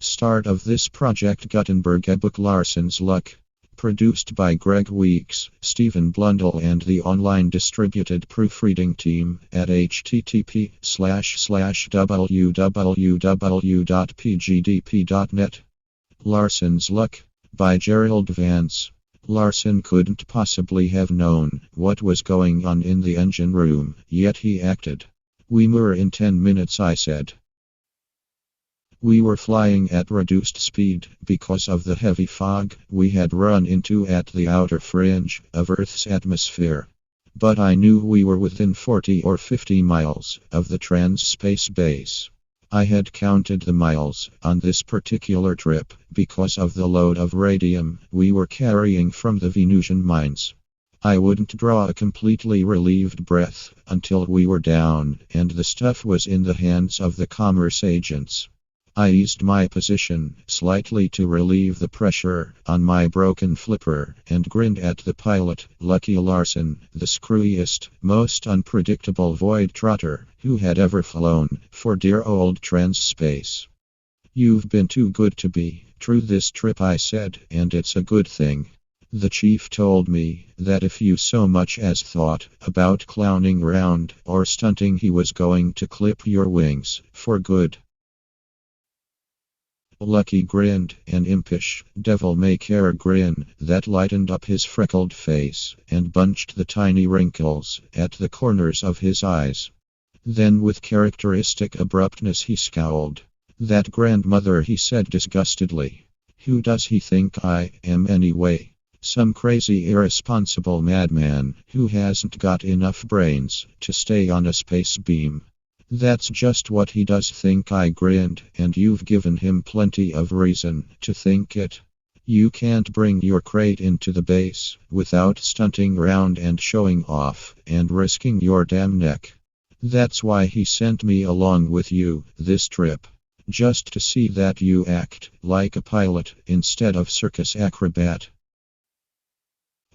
Start of this project Gutenberg ebook Larson's Luck. Produced by Greg Weeks, Stephen Blundell and the online distributed proofreading team at http://www.pgdp.net. Larson's Luck. By Gerald Vance. Larson couldn't possibly have known what was going on in the engine room, yet he acted. "We were in 10 minutes," I said. We were flying at reduced speed because of the heavy fog we had run into at the outer fringe of Earth's atmosphere. But I knew we were within 40 or 50 miles of the Trans-Space Base. I had counted the miles on this particular trip because of the load of radium we were carrying from the Venusian mines. I wouldn't draw a completely relieved breath until we were down and the stuff was in the hands of the commerce agents. I eased my position slightly to relieve the pressure on my broken flipper and grinned at the pilot, Lucky Larson, the screwiest, most unpredictable void trotter who had ever flown for dear old Trans-Space. "You've been too good to be true this trip," I said, "and it's a good thing. The chief told me that if you so much as thought about clowning around or stunting, he was going to clip your wings for good." Lucky grinned, an impish, devil-may-care grin that lightened up his freckled face and bunched the tiny wrinkles at the corners of his eyes. Then with characteristic abruptness he scowled. "That grandmother," he said disgustedly. "Who does he think I am anyway? Some crazy irresponsible madman who hasn't got enough brains to stay on a space beam." "That's just what he does think," I grinned, "and you've given him plenty of reason to think it. You can't bring your crate into the base without stunting around and showing off and risking your damn neck. That's why he sent me along with you this trip. Just to see that you act like a pilot instead of circus acrobat."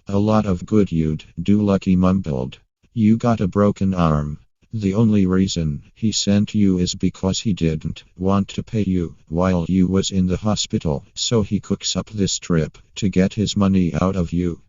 "A lot of good you'd do," Lucky mumbled. "You got a broken arm. The only reason he sent you is because he didn't want to pay you while you was in the hospital, so he cooks up this trip to get his money out of you."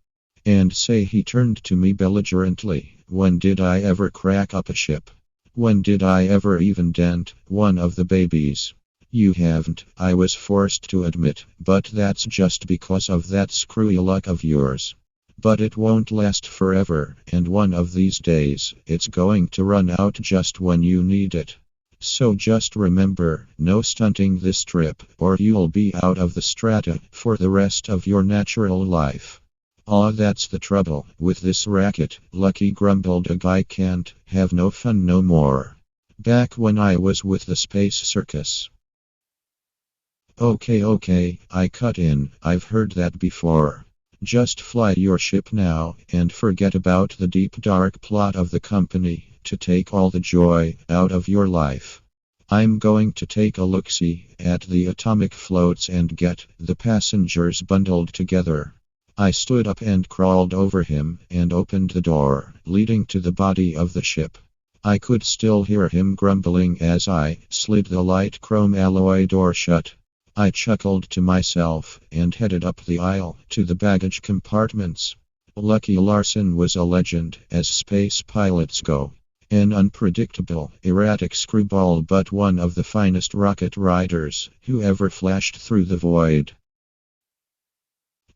And say, he turned to me belligerently, "When did I ever crack up a ship? When did I ever even dent one of the babies?" "You haven't," I was forced to admit, "but that's just because of that screwy luck of yours. But it won't last forever, and one of these days, it's going to run out just when you need it. So just remember, no stunting this trip, or you'll be out of the strata for the rest of your natural life." "Aw, that's the trouble with this racket," Lucky grumbled. "A guy can't have no fun no more. Back when I was with the space circus." Okay, I cut in, "I've heard that before. Just fly your ship now, and forget about the deep dark plot of the company to take all the joy out of your life. I'm going to take a look-see at the atomic floats and get the passengers bundled together." I stood up and crawled over him and opened the door leading to the body of the ship. I could still hear him grumbling as I slid the light chrome alloy door shut. I chuckled to myself and headed up the aisle to the baggage compartments. Lucky Larson was a legend as space pilots go. An unpredictable, erratic screwball, but one of the finest rocket riders who ever flashed through the void.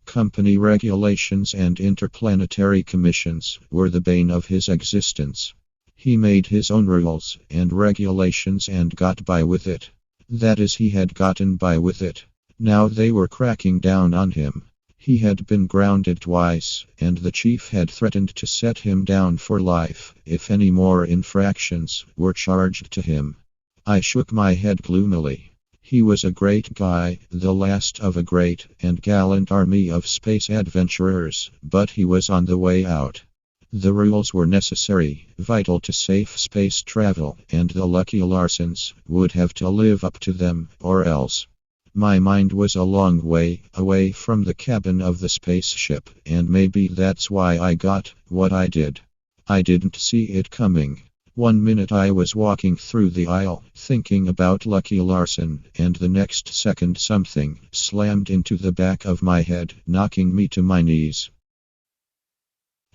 Company regulations and interplanetary commissions were the bane of his existence. He made his own rules and regulations and got by with it. That is, he had gotten by with it. Now they were cracking down on him. He had been grounded twice, and the chief had threatened to set him down for life if any more infractions were charged to him. I shook my head gloomily. He was a great guy, the last of a great and gallant army of space adventurers, but he was on the way out. The rules were necessary, vital to safe space travel, and the Lucky Larsons would have to live up to them, or else. My mind was a long way away from the cabin of the spaceship, and maybe that's why I got what I did. I didn't see it coming. One minute I was walking through the aisle, thinking about Lucky Larson, and the next second something slammed into the back of my head, knocking me to my knees.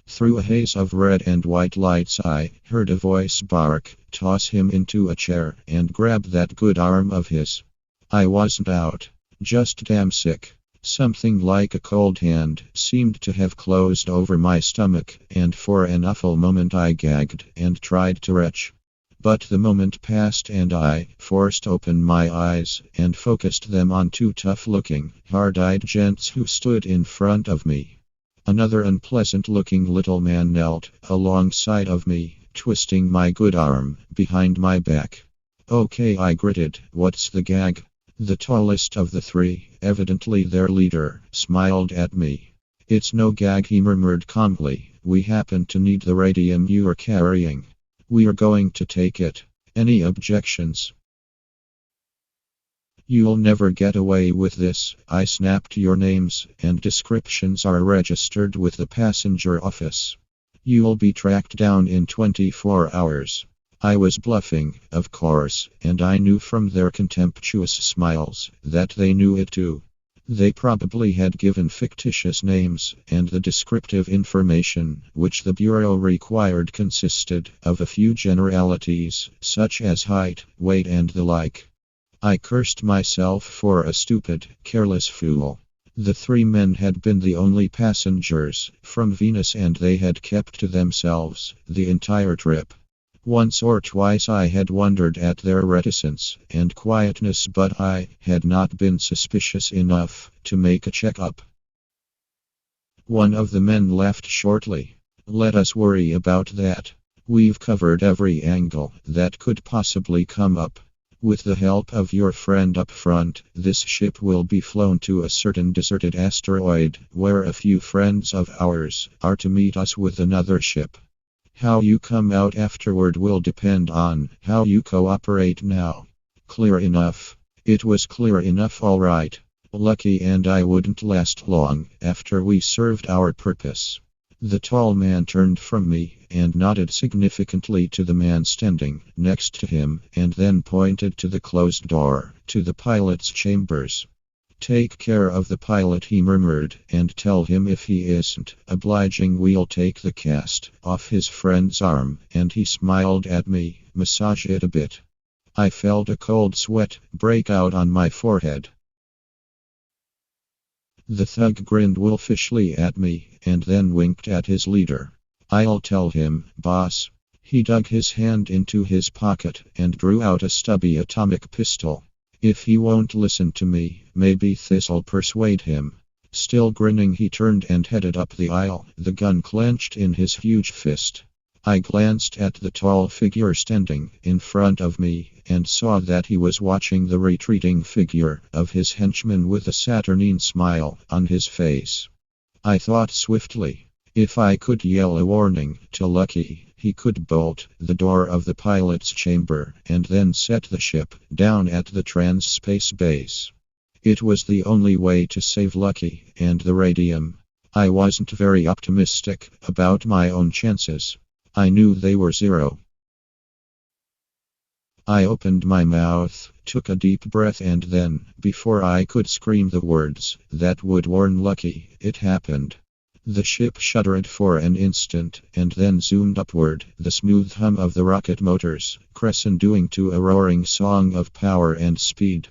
Through a haze of red and white lights I heard a voice bark, "Toss him into a chair and grab that good arm of his." I wasn't out, just damn sick. Something like a cold hand seemed to have closed over my stomach, and for an awful moment I gagged and tried to retch. But the moment passed and I forced open my eyes and focused them on two tough-looking, hard-eyed gents who stood in front of me. Another unpleasant-looking little man knelt alongside of me, twisting my good arm behind my back. "Okay," I gritted, "what's the gag?" The tallest of the three, evidently their leader, smiled at me. "It's no gag," he murmured calmly. "We happen to need the radium you are carrying. We are going to take it. Any objections?" "You'll never get away with this," I snapped. "Your names and descriptions are registered with the passenger office. You'll be tracked down in 24 hours. I was bluffing, of course, and I knew from their contemptuous smiles that they knew it too. They probably had given fictitious names, and the descriptive information which the Bureau required consisted of a few generalities, such as height, weight, and the like. I cursed myself for a stupid, careless fool. The three men had been the only passengers from Venus, and they had kept to themselves the entire trip. Once or twice I had wondered at their reticence and quietness, but I had not been suspicious enough to make a checkup. One of the men laughed shortly. "Let us worry about that. We've covered every angle that could possibly come up. With the help of your friend up front, this ship will be flown to a certain deserted asteroid where a few friends of ours are to meet us with another ship. How you come out afterward will depend on how you cooperate now." Clear enough. It was clear enough, all right. Lucky and I wouldn't last long after we served our purpose. The tall man turned from me and nodded significantly to the man standing next to him, and then pointed to the closed door to the pilot's chambers. "Take care of the pilot," he murmured, "and tell him if he isn't obliging we'll take the cast off his friend's arm," and he smiled at me. "Massage it a bit." I felt a cold sweat break out on my forehead. The thug grinned wolfishly at me and then winked at his leader. "I'll tell him, boss." He dug his hand into his pocket and drew out a stubby atomic pistol. "If he won't listen to me, maybe this'll persuade him." Still grinning, he turned and headed up the aisle, the gun clenched in his huge fist. I glanced at the tall figure standing in front of me and saw that he was watching the retreating figure of his henchman with a saturnine smile on his face. I thought swiftly. If I could yell a warning to Lucky, he could bolt the door of the pilot's chamber and then set the ship down at the trans-space base. It was the only way to save Lucky and the radium. I wasn't very optimistic about my own chances. I knew they were zero. I opened my mouth, took a deep breath, and then, before I could scream the words that would warn Lucky, it happened. The ship shuddered for an instant and then zoomed upward, the smooth hum of the rocket motors crescendoing to a roaring song of power and speed.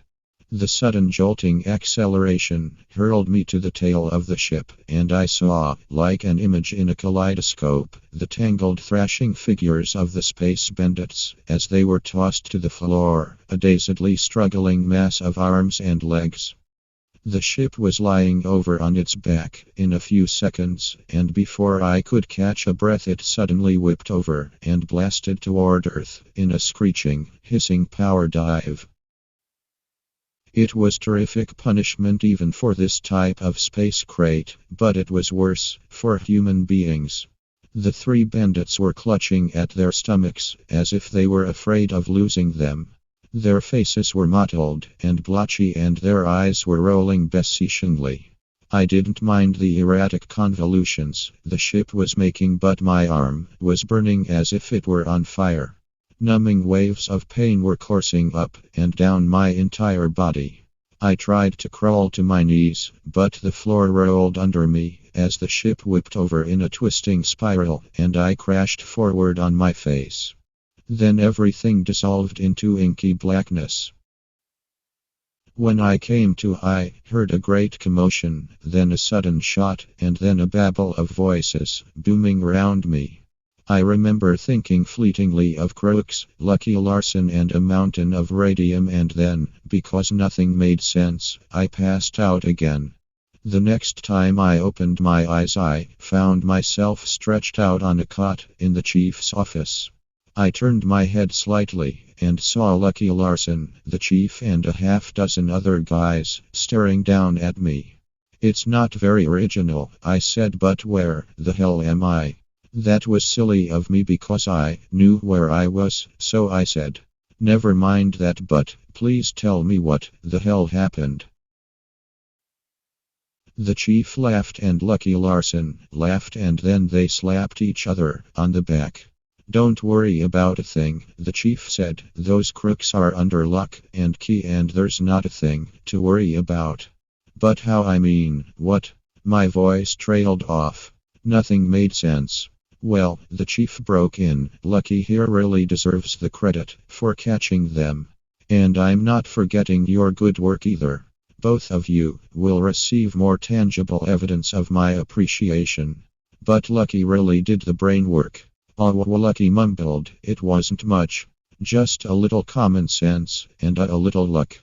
The sudden jolting acceleration hurled me to the tail of the ship, and I saw, like an image in a kaleidoscope, the tangled thrashing figures of the space bandits as they were tossed to the floor, a dazedly struggling mass of arms and legs. The ship was lying over on its back in a few seconds, and before I could catch a breath it suddenly whipped over and blasted toward Earth in a screeching, hissing power dive. It was terrific punishment even for this type of space crate, but it was worse for human beings. The three bandits were clutching at their stomachs as if they were afraid of losing them. Their faces were mottled and blotchy, and their eyes were rolling beseechingly. I didn't mind the erratic convolutions the ship was making, but my arm was burning as if it were on fire. Numbing waves of pain were coursing up and down my entire body. I tried to crawl to my knees, but the floor rolled under me as the ship whipped over in a twisting spiral, and I crashed forward on my face. Then everything dissolved into inky blackness. When I came to, I heard a great commotion, then a sudden shot, and then a babble of voices booming round me. I remember thinking fleetingly of Crooks, Lucky Larson and a mountain of radium, and then, because nothing made sense, I passed out again. The next time I opened my eyes, I found myself stretched out on a cot in the chief's office. I turned my head slightly and saw Lucky Larson, the chief, and a half-dozen other guys staring down at me. "It's not very original," I said, "but where the hell am I?" That was silly of me because I knew where I was, so I said, "Never mind that, but please tell me what the hell happened." The chief laughed and Lucky Larson laughed, and then they slapped each other on the back. "Don't worry about a thing," the chief said. "Those crooks are under lock and key and there's not a thing to worry about." "But how, I mean, what?" My voice trailed off. Nothing made sense. "Well," the chief broke in, "Lucky here really deserves the credit for catching them. And I'm not forgetting your good work either. Both of you will receive more tangible evidence of my appreciation. But Lucky really did the brain work." Lucky mumbled, "It wasn't much. Just a little common sense and a little luck."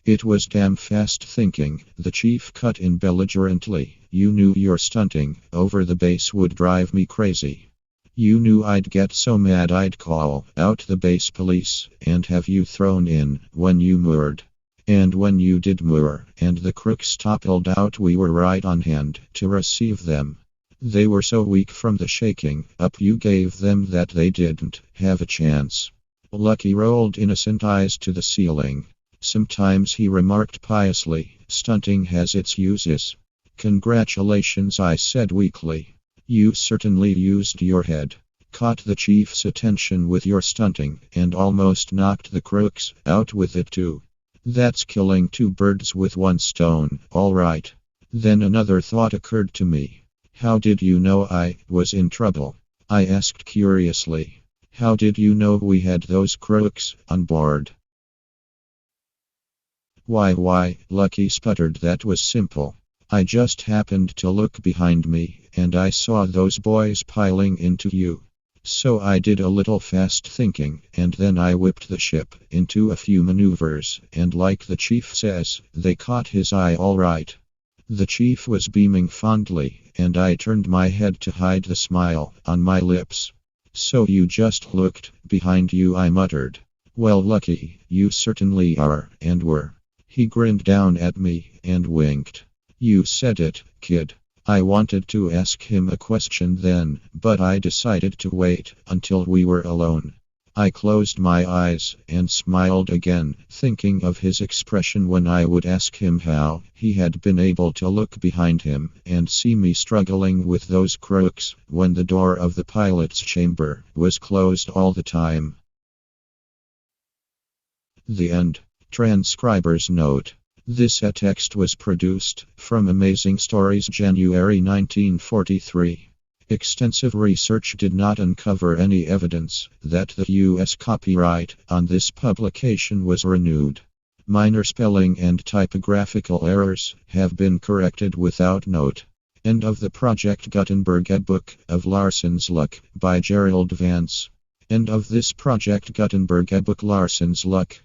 "It was damn fast thinking," the chief cut in belligerently. "You knew your stunting over the base would drive me crazy. You knew I'd get so mad I'd call out the base police and have you thrown in when you moored. And when you did moor and the crooks toppled out, we were right on hand to receive them. They were so weak from the shaking up you gave them that they didn't have a chance." Lucky rolled innocent eyes to the ceiling. "Sometimes," he remarked piously, "stunting has its uses." "Congratulations," I said weakly. "You certainly used your head. Caught the chief's attention with your stunting and almost knocked the crooks out with it too. That's killing two birds with one stone, all right." Then another thought occurred to me. "How did you know I was in trouble?" I asked curiously. "How did you know we had those crooks on board?" Why, Lucky sputtered, "that was simple. I just happened to look behind me, and I saw those boys piling into you. So I did a little fast thinking, and then I whipped the ship into a few maneuvers, and like the chief says, they caught his eye all right." The chief was beaming fondly, and I turned my head to hide the smile on my lips. "So you just looked behind you," I muttered. "Well, Lucky, you certainly are, and were." He grinned down at me and winked. "You said it, kid." I wanted to ask him a question then, but I decided to wait until we were alone. I closed my eyes and smiled again, thinking of his expression when I would ask him how he had been able to look behind him and see me struggling with those crooks when the door of the pilot's chamber was closed all the time. The end. Transcriber's note. This text was produced from Amazing Stories, January 1943. Extensive research did not uncover any evidence that the U.S. copyright on this publication was renewed. Minor spelling and typographical errors have been corrected without note. End of the Project Gutenberg, A Book of Larson's Luck by Gerald Vance. End of this Project Gutenberg, A Book Larson's Luck.